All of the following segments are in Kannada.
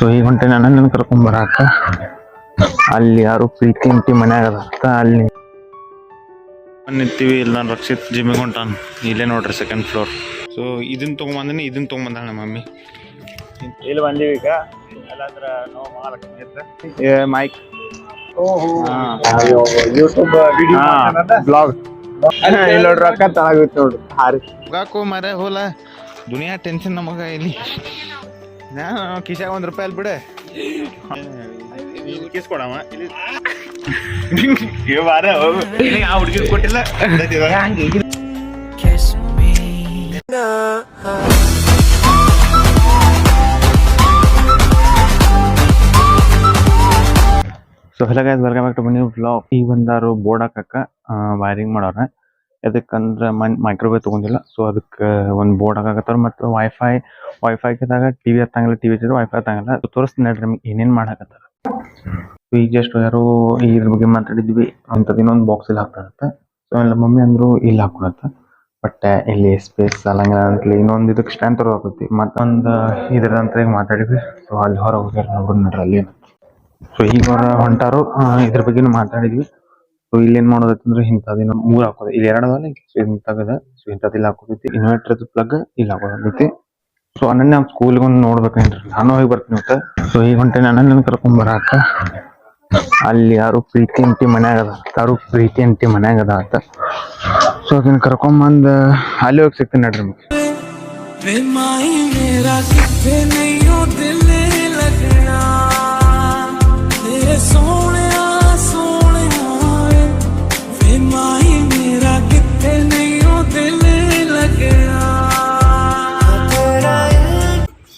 ಸೊ ಈಗ ಹೊಂಟೆ ನನ್ನ ಕರ್ಕೊಂಬರಾಕ ಅಲ್ಲಿ ಯಾರು ಪ್ರೀತಿ ಅಂತಿ ಮನ್ಯಾಗ ಅದ ಅಲ್ಲಿ ನಿಂತೀವಿ. ಇಲ್ಲಿ ನಾನು ರಕ್ಷಿತ್ ಜಿಮ್ಮಿಗೆ ಹೊಂಟಾನ. ಇಲ್ಲೇ ನೋಡ್ರಿ ಸೆಕೆಂಡ್ ಫ್ಲೋರ್. ಸೊ ಇದನ್ನ ತೊಗೊಂಬಂದಿನಿ, ಇದನ್ನ ತೊಗೊಂಬಂದಾಳ ನಮ್ಮ ಮಮ್ಮಿ. ಇಲ್ಲಿ ಬಂದೀವಿ ಈಗ. ಎಲ್ಲಾಂದ್ರ ನಾವು ಮಹಾಲಕ್ಷ್ಮಿ ಇದ್ರೆ ಮೈಕ್ ಯೂಟ್ಯೂಬ್ ವಿಡಿಯೋ ಬ್ಲಾಗ್ ಇಲ್ಲಿ ನೋಡ್ರಿ ರೊಕ್ಕ ತಳಾಗುತ್ತೆ ನೋಡ್ರಿ. ಹಾರಿ ಹೋಗಾಕು ಮರ ಹೋಲ ದುನಿಯಾ ಟೆನ್ಷನ್ ನಮಗ. ಇಲ್ಲಿ ನಾನು ಕಿಶಾಗ ₹1 ಅಲ್ಲಿ ಬಿಡೆ ಕಿಸ್ ಕೊಡವ ಇಲ್ಲಿ ಬಾರ ಆ ಹುಡುಗಿ ಕೊಟ್ಟಿಲ್ಲ. So hello guys, welcome back to my new vlog. ಈಗ ಬಂದಾರು ಬೋರ್ಡ್ ಹಾಕಕ್ಕ ವೈರಿಂಗ್ ಮಾಡೋರ. ಅದಕ್ಕಂದ್ರೆ ಮೈಕ್ರೋವೇವ್ ತೊಗೊಂಡಿಲ್ಲ. ಸೊ ಅದಕ್ಕೆ ಒಂದು ಬೋರ್ಡ್ ಹಾಕತ್ತಾರ. ಮತ್ತು ವೈಫೈದಾಗ ಟಿವಿ ಹತ್ತಂಗಿಲ್ಲ, ಟಿವಿ ಹಚ್ಚಿದ್ರೆ ವೈಫೈ ಹತ್ತಂಗಿಲ್ಲ. ತೋರಿಸ್ತೀನಿ ನೋಡ್ರಿ ನಮ್ಗೆ ಏನೇನು ಮಾಡಾಕತ್ತಾರ. ಈಗ ಜಸ್ಟ್ ಯಾರು ಇದ್ರ ಬಗ್ಗೆ ಮಾತಾಡಿದ್ವಿ. ಅಂಥದ್ದು ಇನ್ನೊಂದು ಬಾಕ್ಸ್ ಇಲ್ಲಿ ಹಾಕ್ತಾರತ್ತ. ಸೊ ಎಲ್ಲ ಮಮ್ಮಿ ಅಂದ್ರು ಇಲ್ಲಿ ಹಾಕೊಳತ್ತ. ಬಟ್ ಇಲ್ಲಿ ಸ್ಪೇಸ್ ಅಲ್ಲಂಗಿಲ್ಲ ಅಂತಲಿ ಇನ್ನೊಂದು ಇದಕ್ಕೆ ಸ್ಟ್ಯಾಂಡ್ ತರೋಕತ್ತಿ. ಮತ್ತೊಂದು ಇದ್ರಂತ ಈಗ ಮಾತಾಡಿದ್ವಿ. ಸೊ ಅಲ್ಲಿ ಹೊರ ಹೋಗ್ಯಾರ ನೋಡ್ರಿ ನೋಡ್ರಿ ಅಲ್ಲಿ. ಸೊ ಈಗ ಹೊರ ಹೊಂಟಾರು. ಇದ್ರ ಬಗ್ಗೆನೂ ಮಾತಾಡಿದ್ವಿ. ಸೊ ಇಲ್ಲಿ ಏನ್ ಮಾಡೋದತ್ತಂದ್ರೆ ಇಂಥದಿನ 3 ಹಾಕೋದು. ಇಲ್ಲಿ 2 ಅದಾವಲ್ಲ, ಇಂಥಗದ. ಸೊ ಇಂಥದ್ದು ಇಲ್ಲಿ ಹಾಕೋದೈತಿ. ಇನ್ವರ್ಟರ್ ಪ್ಲಗ್ ಇಲ್ಲಿ ಹಾಕೋದೈತಿ. ಸೊ ಅನನ್ಯ ಸ್ಕೂಲ್ಗೆ ಒಂದು ನೋಡ್ಬೇಕೇನ್ರಿ, ನಾನು ಹೋಗಿ ಬರ್ತೀನಿ ಅಂತ. ಸೊ ಈಗ ಹೊಂಟೆ ನನ್ನ ಕರ್ಕೊಂಬರಾಕ ಅಲ್ಲಿ ಯಾರು ಪ್ರೀತಿ ಅಂತಿ ಮನ್ಯಾಗ ಅದ. ಯಾರು ಪ್ರೀತಿ ಅಂತಿ ಮನ್ಯಾಗ ಅದ ಅಂತ. ಸೊ ಅದನ್ನ ಕರ್ಕೊಂಬಂದ ಅಲ್ಲಿ ಹೋಗಿ ಸಿಗ್ತೀನಿ ನೋಡ್ರಿ ನಿಮ್ಗೆ.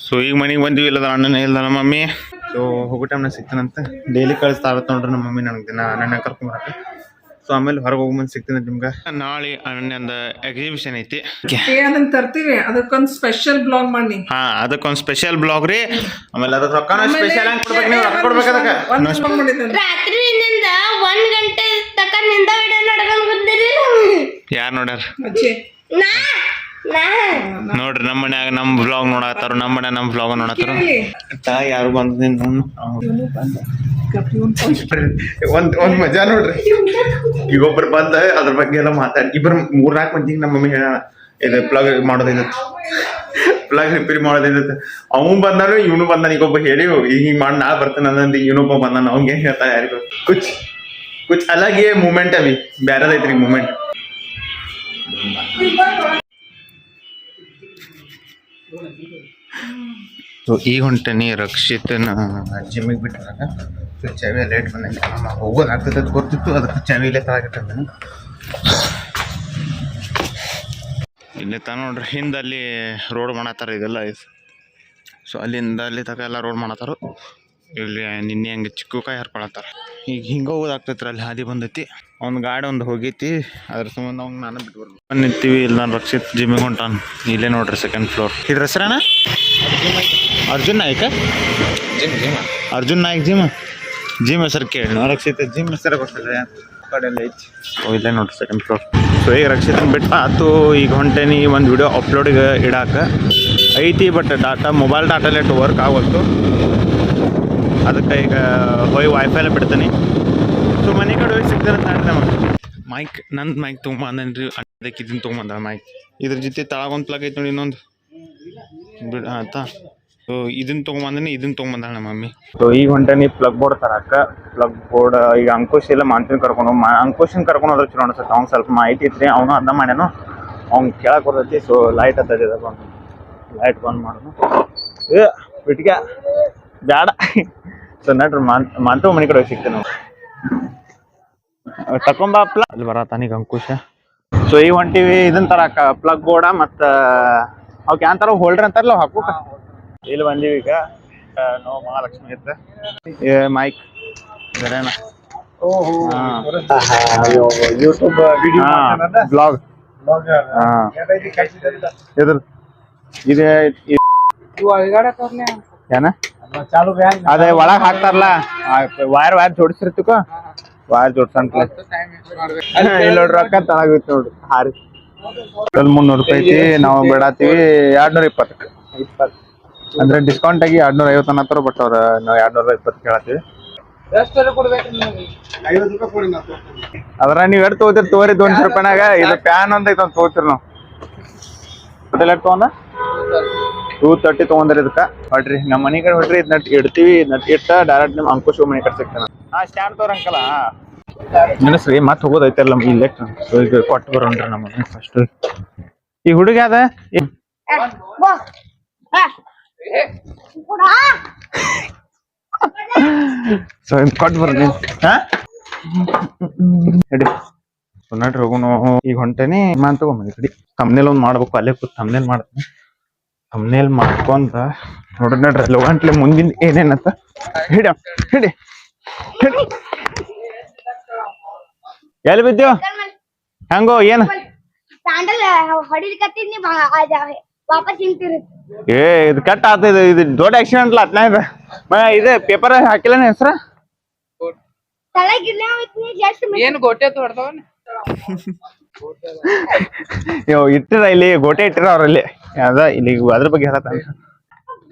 ಸೊ ಈಗ ಮನೆಗೆ ಬಂದಿವಿ. ಇಲ್ಲದ ಅಣ್ಣನೇ ಇಲ್ಲ ನಮ್ಮ ಮಮ್ಮಿ. ಸೊ ಹೋಗೋ ಟೈಮ್ನಾಗ ಸಿಗ್ತಾನಂತ. ಡೈಲಿ ಕಳಿಸ್ತಾ ಇರತ್ತೆ ನೋಡ್ರಿ ನಮ್ಮ ಮಮ್ಮಿ ನನಗೆ ದಿನ ಅಣ್ಣನ ಕರ್ಕೊಂಬರಕ್ಕೆ. ಸೊ ಆಮೇಲೆ ಹೊರಗೆ ಹೋಗ್ಬಂದು ಸಿಗ್ತೀನಿ ನಿಮ್ಗೆ. ನಾಳೆ ಅಣ್ಣಂದು ಎಕ್ಸಿಬಿಷನ್ ಐತಿ, ಅದನ್ನ ತರ್ತೀವಿ. ಅದಕ್ಕೊಂದು ಸ್ಪೆಷಲ್ ಬ್ಲಾಗ್ ಮಾಡಿ. ಅದಕ್ಕೊಂದು ಸ್ಪೆಷಲ್ ಬ್ಲಾಗ್ ರೀ. ಆಮೇಲೆ ಅದಕ್ಕೆ ರೊಕ್ಕನ ಸ್ಪೆಷಲ್ ಆಗಿ ಕೊಡ್ಬೇಕು. ನೀವು ರೊಕ್ಕ ಕೊಡ್ಬೇಕು ಅದಕ್ಕೆ. ರಾತ್ರಿಯಿಂದ 1 ಗಂಟೆ ತನಕ ನಿಂದ ವಿಡಿಯೋ ನೋಡ್ಕೊಂಡು ಬಂದಿರಿ. ಯಾರು ನೋಡ್ಯಾರ ನೋಡ್ರಿ ನಮ್ಮ ಮನ್ಯಾಗ ನಮ್ಮ ಬ್ಲಾಗ್ ನೋಡತ್ತಾರ. ನಮ್ಮ ಮನ್ಯಾಗ ನಮ್ಮ ಬ್ಲಾಗ್ ನೋಡತ್ತಾರ. ಯಾರು ಬಂದ ಒಂದ್ ಮಜಾ ನೋಡ್ರಿ. ಈಗ ಒಬ್ರು ಬಂದ ಅದ್ರ ಬಗ್ಗೆ ಎಲ್ಲ ಮಾತಾಡಿ 3-4 ಮಂದಿಗೆ ನಮ್ಮ ಮಮ್ಮಿ ಹೇಳ ಇದು ಪ್ಲಗ್ ಮಾಡೋದೈತಿ, ಪ್ಲಗ್ ರಿಪೇರಿ ಮಾಡೋದೈತಿ. ಅವನು ಬಂದಾನು ಇವನು ಬಂದಾನ. ಈಗೊಬ್ಬ ಹೇಳಿ ಈಗ ಮಾಡಿ ನಾ ಬರ್ತೇನೆ ಅನ್ನಂದು ಇವನೊಬ್ಬ ಬಂದಾನ. ಅವ್ಗೆ ಏನ್ ಹೇಳ್ತಾ ಯಾರಿಗೂ ಕುಚ್ ಅಲಾಗೆ ಮೂಮೆಂಟ್ ಅಲ್ಲಿ ಬ್ಯಾರದೈತ್ರಿ ಮೂಮೆಂಟ್. ಸೊ ಈಗ ಹೊಂಟೇನಿ ರಕ್ಷಿತನ ಜಿಮ್ಮಿಗೆ ಬಿಟ್ಟಾಗ. ಸೊ ಚಾವಿ ಲೇಟ್ ಬಂದಂಗೆ ಹೋಗೋದಾಗ್ತದೆ ಅಂತ ಗೊತ್ತಿತ್ತು. ಅದಕ್ಕೆ ಚಾವಿ ಇಲ್ಲೇ ತಳಗಿಟ್ಟಂತಾನೆ. ಇಲ್ಲೇ ತ ನೋಡ್ರಿ ಹಿಂದಲ್ಲಿ ರೋಡ್ ಮಾಡತ್ತಾರ. ಇದೆಲ್ಲ ಸೊ ಅಲ್ಲಿಂದ ಅಲ್ಲಿ ತಗ ಎಲ್ಲ ರೋಡ್ ಮಾಡತ್ತಾರ. ಇಲ್ಲಿ ನಿನ್ನೆ ಹಂಗೆ ಚಿಕ್ಕಕಾಯಿ ಹರ್ಕೊಳತ್ತಾರ. ಈಗ ಹಿಂಗೆ ಹೋಗೋದಾಗ್ತೈತ್ರಿ. ಅಲ್ಲಿ ಹಾದಿ ಬಂದೈತಿ. ಅವ್ನ ಗಾಡಿ ಒಂದು ಹೋಗೈತಿ. ಅದ್ರ ಸಂಬಂಧ ಅವ್ನು ನಾನು ಬಿಟ್ಟು ಬರ್ಬೇಕು ನಿಂತೀವಿ. ಇಲ್ಲಿ ನಾನು ರಕ್ಷಿತ್ ಜಿಮ್ಮಿಗೆ ಹೊಂಟಾನ. ಇಲ್ಲೇ ನೋಡ್ರಿ ಸೆಕೆಂಡ್ ಫ್ಲೋರ್. ಇದ್ರ ಹೆಸರೇನ ಅರ್ಜುನ್ ನಾಯ್ಕ. ಅರ್ಜುನ್ ನಾಯ್ಕ್ ಜಿಮ್ ಹೆಸರು ಕೇಳಿ ರಕ್ಷಿತ್ ಜಿಮ್ ಹೆಸರು ಗೊತ್ತಿಲ್ಲ ಕಡೆಲ್ಲ ಐತಿ. ಇಲ್ಲೇ ನೋಡ್ರಿ ಸೆಕೆಂಡ್ ಫ್ಲೋರ್. ಸೊ ಈಗ ರಕ್ಷಿತನ ಬಿಟ್ಟು ಆತು. ಈಗ ಹೊಂಟೇನಿ ಒಂದು ವಿಡಿಯೋ ಅಪ್ಲೋಡಿಗೆ ಇಡಾಕ ಐತಿ. But mobile data late work ಆಗೋತ್ತು. ಅದಕ್ಕೆ ಈಗ ಹೋಗಿ ವೈಫೈಲ್ಲ ಬಿಡ್ತೀನಿ. ಸೊ ಮನೆ ಕಡೆ ಹೋಗಿ ಸಿಗ್ತಾನೆ ಅಂತ ನಮಗೆ. ಮೈಕ್ ನಂದು ಮೈಕ್ ತೊಗೊಂಬಂದೇನ್ರಿ. ಅದಕ್ಕೆ ಇದನ್ನು ತೊಗೊಂಬಂದ ಮೈಕ್. ಇದ್ರ ಜೊತೆ ತಳಗೊಂದು ಪ್ಲಗ್ ಐತಿ ನೋಡಿ ಇನ್ನೊಂದು ಬಿಡ ಆಯ್ತಾ. ಸೊ ಇದನ್ನ ತೊಗೊಂಬಂದಿನಿ, ಇದನ್ನ ತೊಗೊಂಬಂದಾಳ ನಮ್ಮ ಮಮ್ಮಿ. ಸೊ ಈಗ ಹೊಂಟೇನಿ ಪ್ಲಗ್ ಬೋರ್ಡ್ ತರಕ. ಪ್ಲಗ್ ಬೋರ್ಡ್ ಈಗ ಅಂಕುಶ್ ಇಲ್ಲ ಮಾನ್ಸಿನ ಕರ್ಕೊಂಡು ಅಂಕುಶನ್ ಕರ್ಕೊಂಡು ಹೋದ್ರೆ ಚಲೋ ಅನ್ಸುತ್ತೆ. ಅವ್ನು ಸ್ವಲ್ಪ ಮಾಹಿತಿ ಇತ್ತು ರೀ. ಅವನು ಅರ್ಧ ಮಾಡ್ಯಾನು. ಅವ್ನು ಕೇಳಕ್ಕೆ ಬರ್ತೈತಿ. ಸೊ ಲೈಟ್ ಹತ್ತದ ಲೈಟ್ ಬಂದ್ ಮಾಡೋನು ಬಿಟ್ಗ ಬೇಡ. ಸೊ ನಡ್ರಿ ಮಾಂತವ ಮನೆ ಕಡೆ ಹೋಗಿ ಸಿಗ್ತೇನೆ ತಕೊಂಬ ಅಲ್ಲಿ ಬರತ್ತಾನೀಗ ಅಂಕುಶ. ಸೊ ಈಗ ಹೊಂಟಿವಿ ಇದನ್ನ ತರಕ ಪ್ಲಗ್ ಬೋರ್ಡ ಮತ್ತು ಅವ್ಕೆ ಯಾವ ಥರ ಹೋಲ್ಡ್ರ್ ಅಂತಾರಲ್ಲ ಹಾಕೋಕ. ಇಲ್ಲಿ ಬಂದೀವಿ ಈಗ. ನಾವು ಮಹಾಲಕ್ಷ್ಮಿ ಇದ್ರೆ ಮೈಕ್ ಬೇರೆನ ಯೂಟ್ಯೂಬ್ ವಿಡಿಯೋ ಬ್ಲಾಗ್. ಇದೆ ಏನ ಅದೇ ಒಳಗೆ ಹಾಕ್ತಾರಲ್ಲ ವೈರ್ ಜೋಡಿಸಿರ್ತಿಕ. ವೈರ್ ಜೋಡ್ಸಂತ ಇಲ್ಲಿ ನೋಡ್ರಿ ರೊಕ್ಕ ತಳಾಗೈತಿ ನೋಡ್ರಿ. ಹಾರಿ 300 ರೂಪಾಯಿ ಐತಿ. ನಾವು ಬಿಡಾತೀವಿ 220. ಅಂದ್ರೆ ಡಿಸ್ಕೌಂಟ್ ಆಗಿ 250 ಅನ್ನತ್ತಾರ, ಬಟ್ ಅವ್ರ ನಾವು 220 ಕೇಳತ್ತೀವಿ. ಅದ್ರ ನೀವ್ ಎಷ್ಟು ತಗೋತೀರಿ ತಗೋರಿ 200 ರೂಪಾಯಿನಾಗ. ಇದು ಪ್ಯಾನ್ ಅಂತ ಐತ ತಗೋತೀರಿ ನಾವು. ಟೋಟಲ್ ಎಷ್ಟು ತಗೊಂಡ 230 ತಗೊಂಡ್ರಿ ಇದಕ್ಕ. ಹೊಡ್ರಿ ನಮ್ಮ ಮನಿ ಕಡೆ ಹೊಡ್ರಿ, ಇದ್ ನಟ್ ಇಡ್ತೀವಿ. ನಟ್ ಇಟ್ಟ ಡೈರೆಕ್ಟ್ ನಿಮ್ ಅಂಕುಶ್ ಮನಿ ಕಡೆ ಸಿಗ್ತಾನ. ಸ್ಟ್ಯಾಂಡ್ ತೋರಂಕಲ್ಲ ನೆನಸ್ರಿ ಮತ್ ಹೋಗೋದೈತಲ್ಲ ಇಲ್ಲೇ. ಸೊ ಈಗ ಕೊಟ್ಟು ಬರೋಣ್ರಿ ನಮ್ಮ ಮನೆ ಫಸ್ಟ್. ಈ ಹುಡುಗ ಅದ ಸೊ ಕೊಟ್ಟು ಬರ್ರಿ. ಹೇಳಿ ನೋಡ್ರಿ ಹೋಗುನು. ಈಗ ಹೊಂಟೇನಿ ಮಾನ್ ತಗೊಂಬಂದಿ ಕಡಿ. ತಮ್ನೇಲ್ ಒಂದ್ ಮಾಡ್ಬೇಕು, ಅಲ್ಲೇ ಕೂತ್ ತಮ್ನೇಲ್ ಮಾಡ್ತೀನಿ. ತಮ್ನೇಲ್ ಮಾಡ್ಕೊಂತ ನೋಡ್ರಿ ನೋಡ್ರಿ ಲೋಗಂಟ್ಲೆ ಮುಂದಿನ ಏನೇನತ್ತ ಹಿಡಿ ಹಿಡಿ ಹಿಡಿ. ಎಲ್ಲಿ ಬಿದ್ದೇವ್ ಹೆಂಗೋ ಏನ್ ಸ್ಯಾಂಡಲ್ ಹೊಡಿಲಿಕತ್ತೀನಿ ವಾಪಸ್ ಹಿಂತಿರು. ಏ ಇದು ಕಟ್ ಆಗ್ತದೆ. ಇದು ದೊಡ್ಡ ಆಕ್ಸಿಡೆಂಟ್ ಅತ್ನ ಇದು. ಇದು ಪೇಪರ್ ಹಾಕಿಲ್ಲ ಹೆಸರ ಏನ್ ಗೋಟೆ ಹೊಡ್ದವನ್ ಇಟ್ಟಿರ ಇಲ್ಲಿ ಗೋಟೆ ಇಟ್ಟಿರ ಅವ್ರಲ್ಲಿ ಅದ ಇಲ್ಲಿ ಅದ್ರ ಬಗ್ಗೆ ಹೇಳತ್ತ.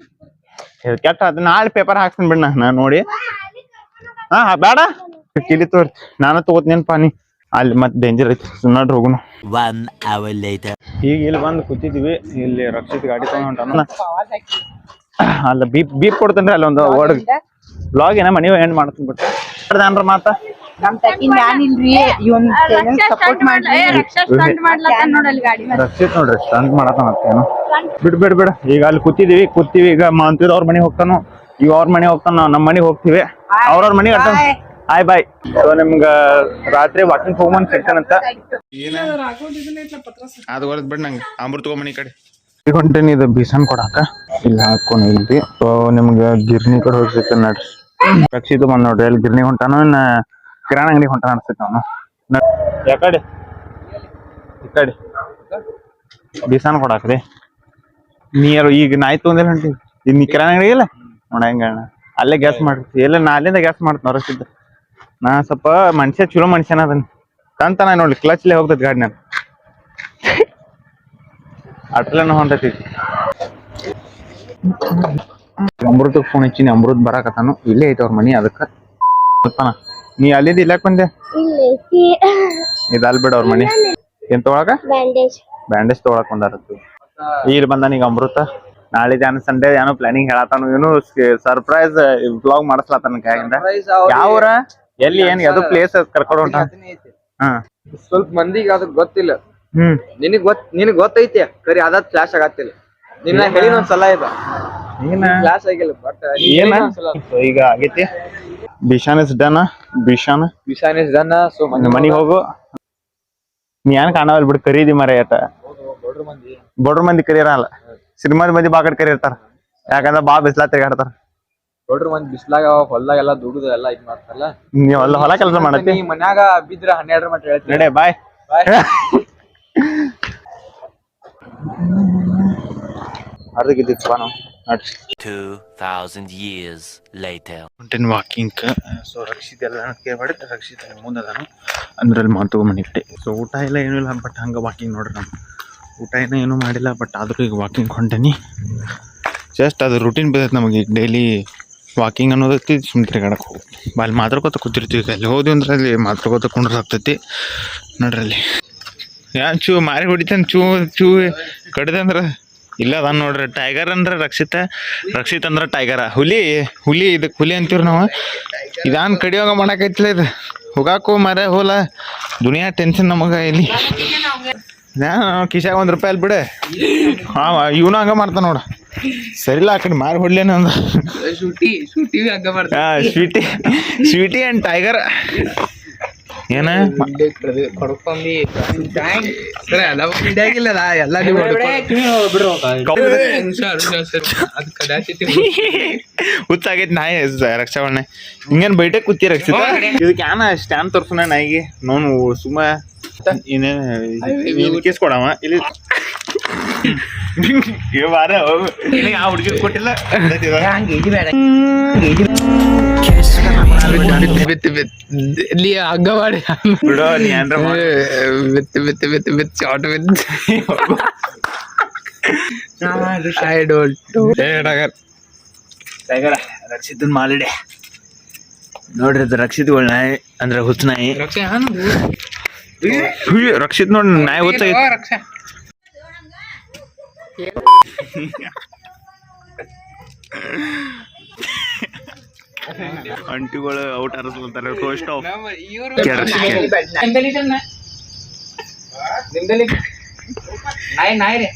ಕೆಟ್ಟ ಅದ ನಾಳೆ ಪೇಪರ್ ಹಾಕ್ತೀನಿ ಬಿಡ್ ನಾ ನೋಡಿ. ಹಾ ಬೇಡ ಕಿಲಿ ತೋರಿ ನಾನು ತಗೋತೀನಿ ಪಾನಿ. ಅಲ್ಲಿ ಮತ್ತೆ ಡೇಂಜರ್ ಐತಿ. ನೋಡ್ರಿ ಹೋಗುನು. ಈಗ ಇಲ್ಲಿ ಬಂದು ಕೂತಿದ್ವಿ. ಇಲ್ಲಿ ರಕ್ಷಿತ್ ಗಾಡಿ ತಗೊಂಡ್ ಹೊಂಟಾನ. ಅಲ್ಲ ಬೀಪ್ ಕೊಡ್ತೇನ್ರಿ ಅಲ್ಲಿ ಒಂದು ವರ್ಡ್ ಬ್ಲಾಗ್ ಏನ ಮನಿ ಎಂಡ್ ಮಾಡ್ತೀನಿ ಬಿಟ್ಟು ಅನ್ರ ಮಾತ ನಮ್ ತಕಿ ನಾನ್ ಇಲ್ರಿ ಇವನ್ ಸಪೋರ್ಟ್ ಮಾಡ್ರಿ. ರಕ್ಷಿತ್ ನೋಡ್ರಿ ಸ್ಟಂಟ್ ಮಾಡತ್ತ ಮತ್ತೇನು ಬಿಡ್. ಈಗ ಅಲ್ಲಿ ಕೂತೀವಿ. ಈಗ ಮಂತಿದ್ ಅವ್ರ ಮನೆಗೆ ಹೋಗ್ತಾನು, ಈಗ ಅವ್ರ ಮನೆಗೆ ಹೋಗ್ತಾನ, ನಾವ್ ನಮ್ಮ ಮನೆಗೆ ಹೋಗ್ತಿವಿ. ಅವ್ರವ್ರ ಮನೆಗೆ ಅಟ್ಟ ಹಾಯ್ ಬಾಯ್. ಸೊ ನಿಮ್ಗ ರಾತ್ರಿ ವಾಕಿಂಗ್ ಹೋಗ್ಬಂದ್ ಸಿಗ್ತಾನಂತ. ಅದು ಹೊರದ್ ಬಿಡ್ ನಂಗೆ ಅಮೃತ ಮನಿ ಕಡೆ ಈಗ ಹೊಂಟೇನಿ. ಇದು ಬೀಸನ್ ಕೊಡಾಕ ಇಲ್ಲಿ ಹಾಕೊಂಡು ಇಲ್ರಿ. ಸೊ ನಿಮ್ಗ ಗಿರ್ನಿ ಕಡೆ ಹೋಗಿ ಸಿಗ್ತಾನ ನೋಡ್ರಿ. ರಕ್ಷಿತ್ ಬಂದ್ ನೋಡ್ರಿ ಅಲ್ಲಿ ಗಿರ್ನಿ ಹೊಂಟಾನು. ಇನ್ನ ಕಿರಾಣ ಅಂಗಡಿ ಹೊಂಟಾನ ಅನ್ಸ್ತೈತಿ ಅವನು. ಯಾಕಡೆ ಈ ಕಡೆ ಬೀಸನ್ ಕೊಡಾಕ್ರಿ ನೀರು. ಈಗ ನಾಯಿ ತೊಂದ್ರೆ ಹೊಂಟಿವಿ. ಈಗ ನೀ ಕಿರಾಣ ಅಂಗಡಿ ಇಲ್ಲ ನೋಡ ಹೆಂಗ ಅಲ್ಲೇ ಗ್ಯಾಸ್ ಮಾಡ್ತಿ. ಎಲ್ಲ ನಾ ಅಲ್ಲಿಂದ ಗ್ಯಾಸ್ ಮಾಡ್ತೀನಿ ರಕ್ಷಿತ್. ನಾ ಸ್ವಲ್ಪ ಮನುಷ್ಯ ಚಲೋ ಮನುಷ್ಯನ ಅದನ್ನ ತಂತಾನ ನೋಡ್ಲಿ. ಕ್ಲಚ್ಲೆ ಹೋಗ್ತೈತಿ ಗಾಡಿ ನಾನು ಅಟ್ಲನ ಹೊಂಟೈತಿ. ಅಮೃತಕ್ಕೆ ಫೋನ್ ಹಚ್ಚಿನಿ. ಅಮೃತ್ ಬರಾಕತ್ತಾನು. ಇಲ್ಲೇ ಐತಿ ಅವ್ರ ಮನಿ. ಅದಕ್ಕ ನೀ ಅಲ್ಲಿಂದ ಇಲ್ಲಾಕ್ ಬಂದೆ? ಇದಲ್ ಬಿಡ ಅವ್ರ ಮನಿ. ಏನ್ ತೊಗೊಳಕ? ಬ್ಯಾಂಡೇಜ್ ತೊಗೊಳಕ್ ಬಂದಾರತ್ತು. ಇಲ್ಲಿ ಬಂದಾನ ಈಗ ಅಮೃತ. ನಾಳೆ ಜಾನ ಸಂಡೇ ಏನೋ ಪ್ಲಾನಿಂಗ್ ಹೇಳತಾನು. ಏನು ಸರ್ಪ್ರೈಸ್ ಬ್ಲಾಗ್ ಮಾಡಿಸ್ಲಾತಾನ ಕೈಯಿಂದ. ಯಾವ್ರ ಎಲ್ಲಿ ಏನ್ ಯಾವ್ದು ಪ್ಲೇಸ್ ಕರ್ಕೊಂಡು ಹೊಂಟ. ಹಾ ಸ್ವಲ್ಪ ಮಂದಿಗೆ ಅದ್ ಗೊತ್ತಿಲ್ಲ. ನಿನಗ್ ಗೊತ್ತೈತಿ ಕರಿ ಅದ ಫ್ಲಾಶ್ ಆಗತ್ತಿಲ್ಲ. ನಿನ್ನ ಹೇಳಿನ ಒಂದ್ಸಲ ಇದೆ ಫ್ಲಾಶ್ ಆಗಿಲ್ಲ. ಬಟ್ ಈಗ ಆಗೈತಿ. Bishan is done. Bishan is done. So ಮನಿಗ್ ಹೋಗು. ನೀ ಏನ್ ಕಾಣವಲ್ ಬಿಡು. ಕರೀದಿ ಮರ ಏಟ ಬಡ್ರ ಮಂದಿ ಕರಿಯರಲ್ಲ. ಸಿನಿಮಾದ ಮಂದಿ ಬಾಕಡ್ ಕರಿರ್ತಾರ. ಯಾಕಂದ್ರ ಬಾ ಬಿಸ್ಲಾ ತಿರ್ಗಾಡ್ತಾರ. ನೋಡ್ರಿ ಒಂದ್ ಬಿಸ್ಲಾಗ ಹೊಲ್ದಾಗ ಎಲ್ಲಾ ದುಡುದು ಎಲ್ಲಾ ಇದ್ ಮಾಡ್ತಾರಲ್ಲ. ನೀವ್ ಹೊಲ ಕೆಲಸ ಮಾಡತ್ತಿ. ಮನ್ಯಾಗ ಬಿದ್ರ 12 ಮಟ್ಟ ಹೇಳ್ತೀನಿ. ನಡೆ ಬಾಯ್. ಅರ್ಧಕ್ಕಿದ್ದಿತ್ತು ನಾವು 2000 years later. ಹೊಂಟೇನ್ ವಾಕಿಂಗ್. ಸೊ ರಕ್ಷಿತ್ ಎಲ್ಲ ಕೇಳ್ಬೇಡ. ರಕ್ಷಿತ್ ಮುಂದೆ ಅದಾನು ಅಂದ್ರೆ ಅಲ್ಲಿ ಮಾತು ಮನೆ ಕಡೆ. ಸೊ ಊಟ ಎಲ್ಲ ಏನೂ ಇಲ್ಲ. ಬಟ್ ಹಂಗೆ ವಾಕಿಂಗ್ ನೋಡ್ರಿ. ನಾವು ಊಟ ಏನೂ ಮಾಡಿಲ್ಲ. ಬಟ್ ಆದ್ರೂ ಈಗ ವಾಕಿಂಗ್ ಹೊಂಟೇನಿ. ಜಸ್ಟ್ ಅದು ರೂಟೀನ್ ಬರ್ತೈತೆ ನಮಗೆ. ಈಗ ಡೈಲಿ ವಾಕಿಂಗ್ ಅನ್ನೋದೈತಿ. ಸುಮ್ಮನೆ ತಿರ್ಗಾಡಕ್ಕೆ ಹೋಗ್ತೀವಿ. ಅಲ್ಲಿ ಮಾತಾಡ್ಕೊತ ಕೂತಿರ್ತೀವಿ. ಅಲ್ಲಿ ಹೋದ್ವಿ ಅಂದ್ರೆ ಅಲ್ಲಿ ಮಾತಾಡ್ಕೊತ ಕುಂಡ್ರೆ ಆಗ್ತೈತಿ ನೋಡ್ರಿ. ಅಲ್ಲಿ ಯಾನ್ ಚೂ ಮಾರಿ ಹೊಡಿತಾನೆ. ಚೂ ಕಡ್ದೆ ಅಂದ್ರೆ ಇಲ್ಲ ಅದ ನೋಡ್ರಿ. ಟೈಗರ್ ಅಂದ್ರೆ ರಕ್ಷಿತ್ ಅಂದ್ರೆ ಟೈಗರ. ಹುಲಿ ಇದಕ್ಕೆ ಹುಲಿ ಅಂತೀವ್ರಿ ನಾವು. ಇದಾನ್ ಕಡಿಯೋಗ ಮಾಡಕೈತಿಲ್ಲ. ಇದು ಹೋಗಾಕು ಮರ ಹೋಲ ದುನಿಯಾ ಟೆನ್ಷನ್ ನಮಗ. ಇಲ್ಲಿ ಕಿಶಾಗ $1 ಅಲ್ಲಿ ಬಿಡ. ಹಾ ಇವನು ಹಂಗ ಮಾಡ್ತಾನ ನೋಡ. ಸರಿಲ್ಲ ಆ ಕಡೆ ಮಾರಿ ಹೊಡ್ಲೇನ ಅಂದ. ಸ್ವೀಟಿ ಅಂಡ್ ಟೈಗರ್ ಏನ ಹುಚ್ಚಾಗೈತಿ ನಾಯಿ ರಕ್ಷಾವಣೆ. ಹಿಂಗೇನ್ ಬೈಟೆ ಕೂತಿ ರಕ್ಷಿತ. ಇದಕ್ಕೆ ಯಾನ ಸ್ಟ್ಯಾಂಡ್ ತೋರ್ಸನ ನಾಯಿಗೆ. ನೋನು ಸುಮ್ಮ ಇನ್ನೇನು ಕೇಸ್ ಕೊಡವ ಇಲ್ಲಿ. ಬಾರ ಯಾವ ಹುಡುಗಿ ಕೊಟ್ಟಿಲ್ಲ. ಹಗ್ಗ ಮಾಡಿ ಬಿಡೋ ನೀ ಏನ್ರ ಐ ಡೋಂಟ್ ಟೈಗರ್ ರಕ್ಷಿತನ್ ಮಾಲಿಡೆ ನೋಡ್ರಿ ಅದು ರಕ್ಷಿತ್ಗಳ ನಾಯಿ ಅಂದ್ರೆ ಹುಚ್ಚ ನಾಯಿ ರಕ್ಷಿತ್ ನೋಡ್ ನಾಯಿ ಹುಚ್ಚಾಗಿತ್ತು ಅಂಟಿಗಳು ಔಟ್ ಆರಿಸ್ಕೊಳ್ತಾರೆ ರೋಸ್ಟ್ ಆಫ್ ನಿಮ್ದಲ್ಲಿ ನಾಯಿ ರೀ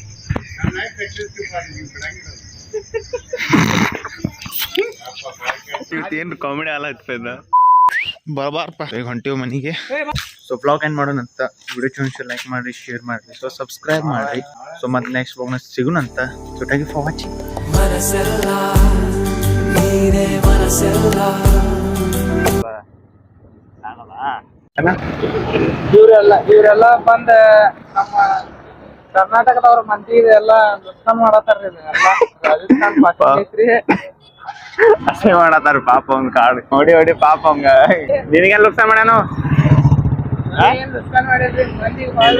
ಏನು ಕಾಮಿಡಿ ಅಲ್ಲ ಇರ್ತದ ಬರಬಾರಪ್ಪ ಈಗ ಹೊಂಟಿವ್ ಮನೆಗೆ ಸೊ ಬ್ಲಾಗ್ ಏನ್ ಮಾಡೋಣ ಅಂತ ವಿಡಿಯೋ ಚೂನ್ಸ್ ಲೈಕ್ ಮಾಡಿ ಶೇರ್ ಮಾಡ್ರಿ ಸೊ ಸಬ್ಸ್ಕ್ರೈಬ್ ಮಾಡ್ರಿ ಸೊ ಮತ್ತೆ ನೆಕ್ಸ್ಟ್ ಬ್ಲಾಗ್ ನ ಸಿಗೋಣಂತ so thank you for watching ಇವ್ರೆಲ್ಲ ಬಂದ ನಮ್ಮ ಕರ್ನಾಟಕದವ್ರ ಮಂದಿ ಎಲ್ಲ ನೃತ್ಯ ಮಾಡತ್ತಾರ್ರಿ ಎಲ್ಲ ರಾಜಸ್ಥಾನ್ ಪಾಕ ಐತ್ರಿ ಅಸೇ ಮಾಡತ್ತಾರ ಪಾಪ ಅವ್ನ ಕಾಡು ಹೊಡಿ ಪಾಪ ಅವಂಗ ನಿನಗೆಲ್ಲ ಲುಕ್ಸ ಮಾಡ್ಯಾನು ಏನ್ ನೃತ್ಯ ಮಾಡಿದ್ರಿ ಮಂದಿ ಭಾಳ